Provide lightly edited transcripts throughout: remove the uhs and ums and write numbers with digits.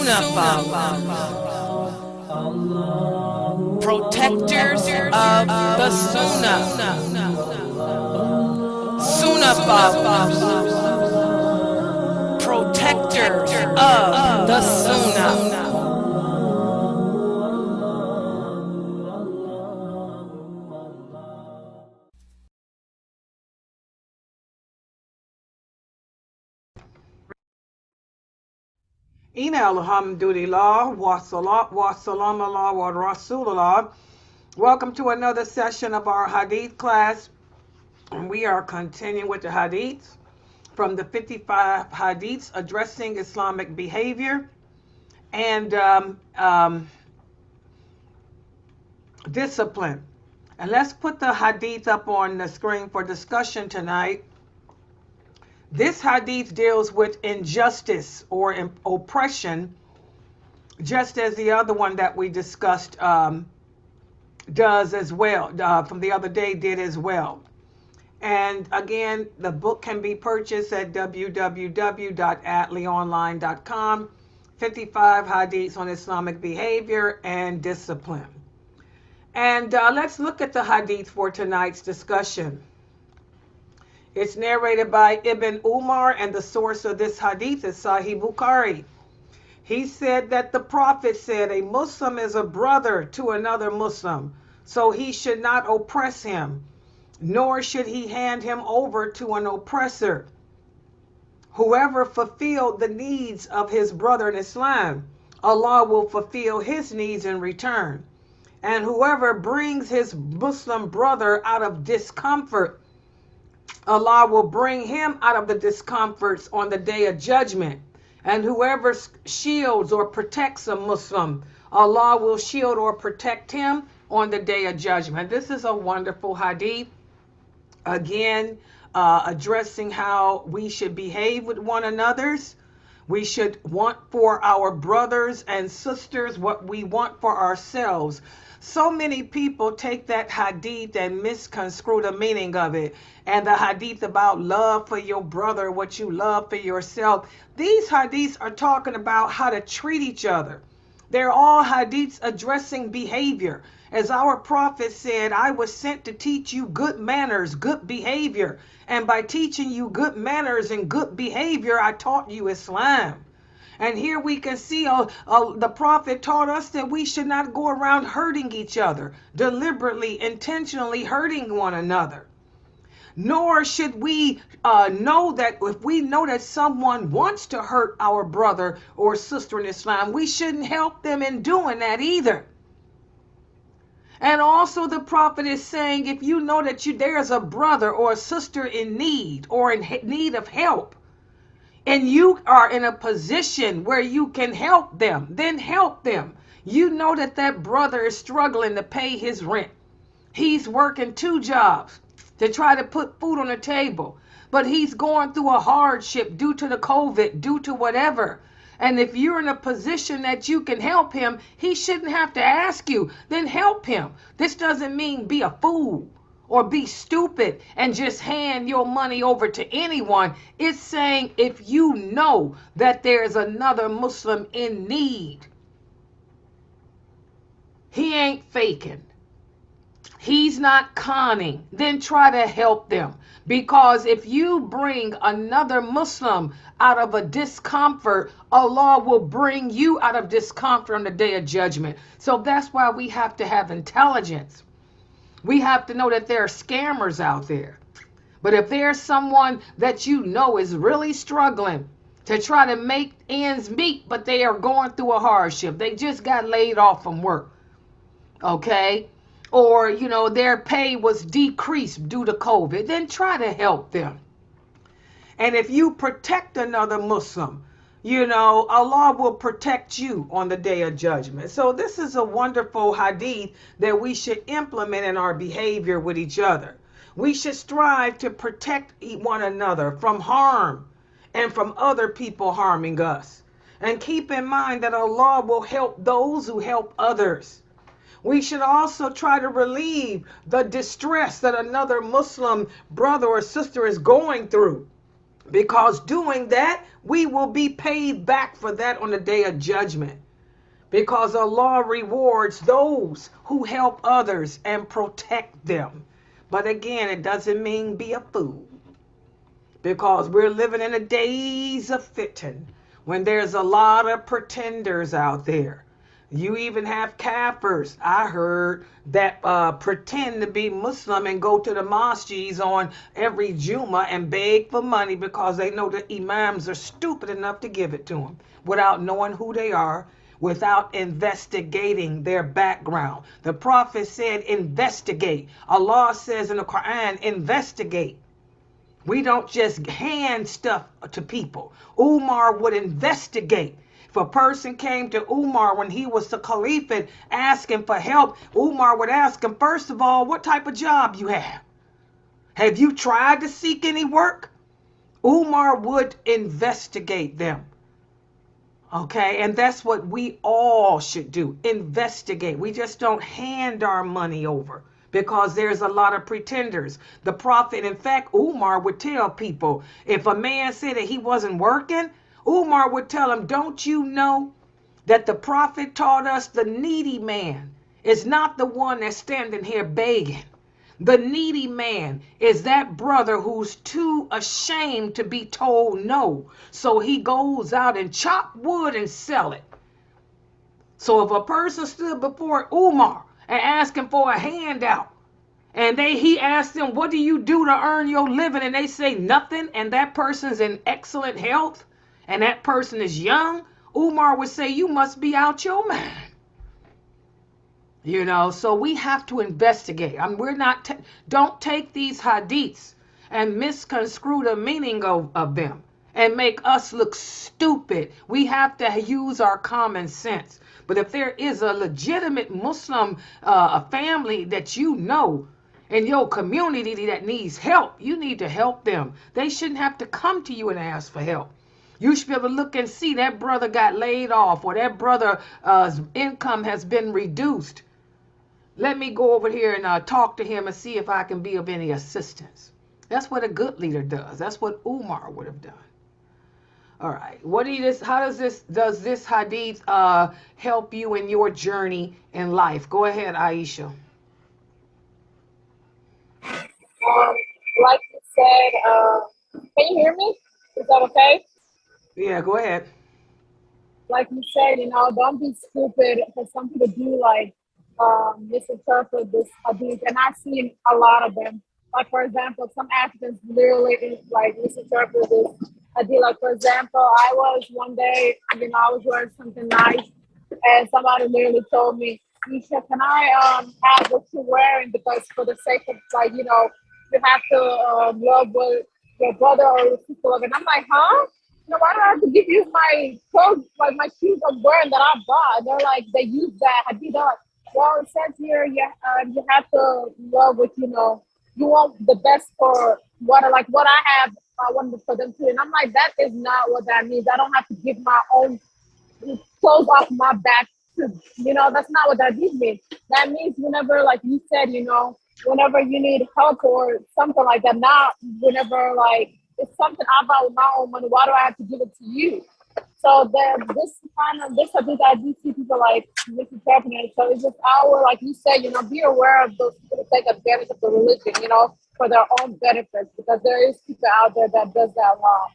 Sunnahfollowers, protectors of the Sunnah. Sunnahfollowers, protectors of the Sunnah. Ina alhamdulillah wa salam Allah wa rasulullah. Welcome to another session of our Hadith class. And we are continuing with the Hadiths from the 55 Hadiths addressing Islamic behavior and discipline. And let's put the Hadith up on the screen for discussion tonight. This hadith deals with injustice or oppression, just as the other one that we discussed does as well, from the other day did as well. And again, the book can be purchased at www.atleonline.com, 55 Hadiths on Islamic Behavior and Discipline. And let's look at the hadith for tonight's discussion. It's narrated by Ibn Umar, and the source of this hadith is Sahih Bukhari. He said that the Prophet said, a Muslim is a brother to another Muslim, so he should not oppress him, nor should he hand him over to an oppressor. Whoever fulfilled the needs of his brother in Islam, Allah will fulfill his needs in return. And whoever brings his Muslim brother out of discomfort, Allah will bring him out of the discomforts on the day of judgment. And whoever shields or protects a Muslim, Allah will shield or protect him on the day of judgment. This is a wonderful hadith. Again, addressing how we should behave with one another. We should want for our brothers and sisters what we want for ourselves. So many people take that hadith and misconstrue the meaning of it. And the hadith about love for your brother, what you love for yourself. These hadiths are talking about how to treat each other. They're all hadiths addressing behavior. As our prophet said, I was sent to teach you good manners, good behavior. And by teaching you good manners and good behavior, I taught you Islam. And here we can see the prophet taught us that we should not go around hurting each other, deliberately, intentionally hurting one another. Nor should we know that if we know that someone wants to hurt our brother or sister in Islam, we shouldn't help them in doing that either. And also the prophet is saying, if you know that there's a brother or a sister in need or in need of help, and you are in a position where you can help them, then help them. You know that that brother is struggling to pay his rent. He's working 2 jobs to try to put food on the table, but he's going through a hardship due to the COVID, due to whatever. And if you're in a position that you can help him, he shouldn't have to ask you, then help him. This doesn't mean be a fool or be stupid and just hand your money over to anyone. It's saying if you know that there's another Muslim in need, he ain't faking, he's not conning, then try to help them. Because if you bring another Muslim out of a discomfort, Allah will bring you out of discomfort on the day of judgment. So that's why we have to have intelligence. We have to know that there are scammers out there. But if there's someone that you know is really struggling to try to make ends meet, but they are going through a hardship, they just got laid off from work, okay? Or, their pay was decreased due to COVID, then try to help them. And if you protect another Muslim, Allah will protect you on the day of judgment. So this is a wonderful hadith that we should implement in our behavior with each other. We should strive to protect one another from harm and from other people harming us. And keep in mind that Allah will help those who help others. We should also try to relieve the distress that another Muslim brother or sister is going through. Because doing that, we will be paid back for that on the day of judgment. Because Allah rewards those who help others and protect them. But again, it doesn't mean be a fool. Because we're living in the days of fitan, when there's a lot of pretenders out there. You even have kafirs, I heard, that pretend to be Muslim and go to the mosques on every Juma and beg for money because they know the imams are stupid enough to give it to them without knowing who they are, without investigating their background. The Prophet said, investigate. Allah says in the Quran, investigate. We don't just hand stuff to people. Umar would investigate. If a person came to Umar when he was the caliphate asking for help, Umar would ask him, first of all, what type of job you have? Have you tried to seek any work? Umar would investigate them. Okay, and that's what we all should do. Investigate. We just don't hand our money over because there's a lot of pretenders. The Prophet, in fact, Umar would tell people, if a man said that he wasn't working, Umar would tell him, don't you know that the Prophet taught us the needy man is not the one that's standing here begging. The needy man is that brother who's too ashamed to be told no. So he goes out and chop wood and sell it. So if a person stood before Umar and asked him for a handout, and he asked them, what do you do to earn your living? And they say nothing, and that person's in excellent health, and that person is young, Umar would say, you must be out your mind. So we have to investigate. We're not, don't take these hadiths and misconstrue the meaning of them and make us look stupid. We have to use our common sense. But if there is a legitimate Muslim a family that you know in your community that needs help, you need to help them. They shouldn't have to come to you and ask for help. You should be able to look and see that brother got laid off or that brother's income has been reduced. Let me go over here and talk to him and see if I can be of any assistance. That's what a good leader does. That's what Umar would have done. All right. How does this hadith help you in your journey in life? Go ahead, Aisha. Like you said, can you hear me? Is that okay? Yeah, go ahead. Like you said, don't be stupid, because some people do misinterpret this hadith, and I've seen a lot of them. Like, for example, some Africans literally misinterpret this hadith. Like, for example, I was one day, I was wearing something nice, and somebody literally told me, Nisha, can I have what you're wearing, because for the sake of you have to love what your brother or your sister love. And I'm like, huh? Why do I have to give you my clothes, like my shoes I'm wearing that I bought? And they're like, they use that hadith. They're like, well, it says here you have to love what you want the best for what I have. I wanted for them too, and I'm like, that is not what that means. I don't have to give my own clothes off my back. That's not what that means. That means whenever, like you said, whenever you need help or something like that. Not whenever it's something I bought with my own money. Why do I have to give it to you? So this hadith, I do see people misinterpreting it. So it's just like you said, be aware of those people that take advantage of the religion, for their own benefits, because there is people out there that does that wrong.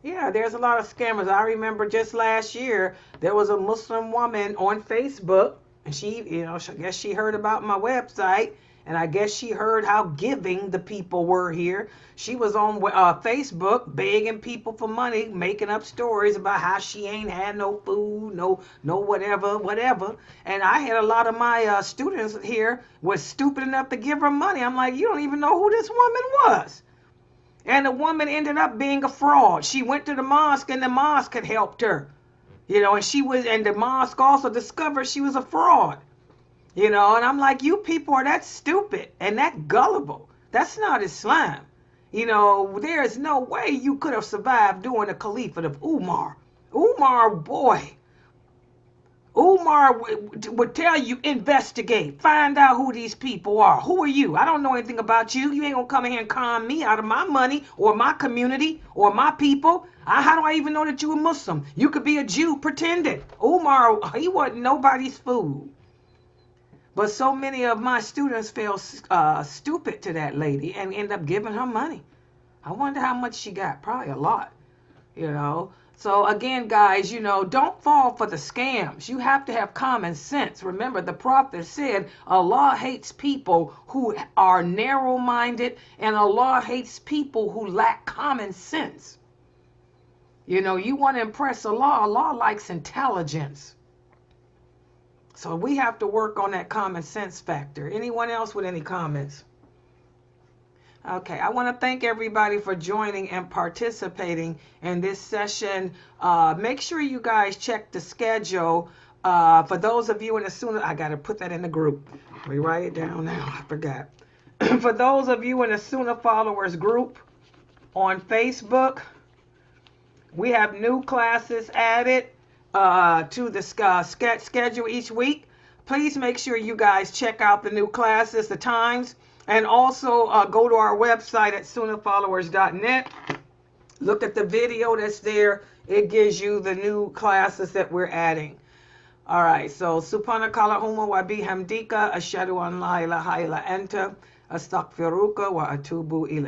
Yeah, there's a lot of scammers. I remember just last year, there was a Muslim woman on Facebook, and she, I guess she heard about my website, and I guess she heard how giving the people were here. She was on Facebook begging people for money, making up stories about how she ain't had no food, no whatever. And I had a lot of my students here was stupid enough to give her money. I'm like, you don't even know who this woman was. And the woman ended up being a fraud. She went to the mosque, and the mosque had helped her. And the mosque also discovered she was a fraud. And I'm like, you people are that stupid and that gullible. That's not Islam. There is no way you could have survived during the caliphate of Umar. Umar would tell you, investigate, find out who these people are. Who are you? I don't know anything about you. You ain't gonna come in here and con me out of my money or my community or my people. How do I even know that you a Muslim? You could be a Jew pretending. Umar, he wasn't nobody's fool. But so many of my students fell stupid to that lady and end up giving her money. I wonder how much she got. Probably a lot, you know. So again, guys, you know, don't fall for the scams. You have to have common sense. Remember, the prophet said Allah hates people who are narrow-minded, and Allah hates people who lack common sense. You know, you want to impress Allah. Allah likes intelligence. So we have to work on that common sense factor. Anyone else with any comments? Okay, I want to thank everybody for joining and participating in this session. Make sure you guys check the schedule. For those of you in the Sunnah, I got to put that in the group. Let me write it down now. I forgot. For those of you in the Sunnahfollowers group on Facebook, we have new classes added to the schedule each week. Please make sure you guys check out the new classes, the times. And also go to our website at sunnahfollowers.net. Look at the video that's there. It gives you the new classes that we're adding. All right, so subhanakallahumma wa bihamdika ashhadu an la ilaha illa anta astaghfiruka wa atubu ilayk.